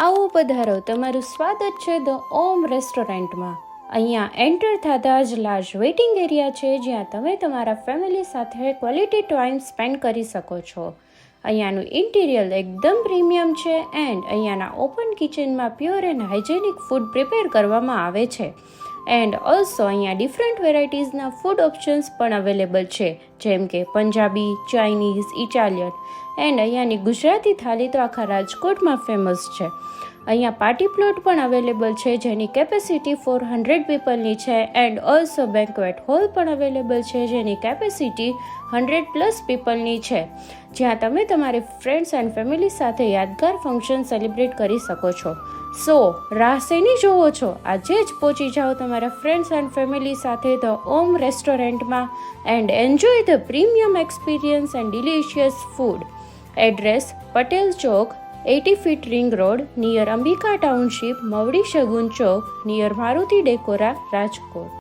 આવો પધારો, તમારું સ્વાગત છે ધ ઓમ રેસ્ટોરન્ટમાં. અહીંયા એન્ટર થતાં જ લાર્જ વેઇટિંગ એરિયા છે, જ્યાં તમે તમારા ફેમિલી સાથે ક્વોલિટી ટાઈમ સ્પેન્ડ કરી શકો છો. અહીંયાનું ઇન્ટિરિયર એકદમ પ્રીમિયમ છે એન્ડ અહીંયાના ઓપન કિચનમાં pure and hygienic food prepare કરવામાં આવે છે. એન્ડ ઓલ્સો અહીંયા ડિફરન્ટ વેરાયટીઝના ફૂડ ઓપ્શન્સ પણ અવેલેબલ છે, જેમ કે પંજાબી, ચાઇનીઝ, ઇટાલિયન એન્ડ અહીંયાની ગુજરાતી થાળી તો આખા રાજકોટમાં ફેમસ છે. અહીંયા પાર્ટી પ્લોટ પણ અવેલેબલ છે, જેની કેપેસિટી 400 પીપલની છે એન્ડ ઓલ્સો બેન્ક્વેટ હોલ પણ અવેલેબલ છે, જેની કેપેસિટી 100+ પીપલની છે, જ્યાં તમે તમારી ફ્રેન્ડ્સ એન્ડ ફેમિલી સાથે યાદગાર ફંક્શન સેલિબ્રેટ કરી શકો છો. સો રાહ શેની જોવો છો? આજે જ પહોંચી જાઓ તમારા ફ્રેન્ડ્સ એન્ડ ફેમિલી સાથે ધ ઓમ રેસ્ટોરન્ટમાં and enjoy the premium experience and delicious food. Address: Patel Chowk, 80 feet ring road, near Ambika township, Mavdi Shagun Chowk, near Maruti Decora, Rajkot.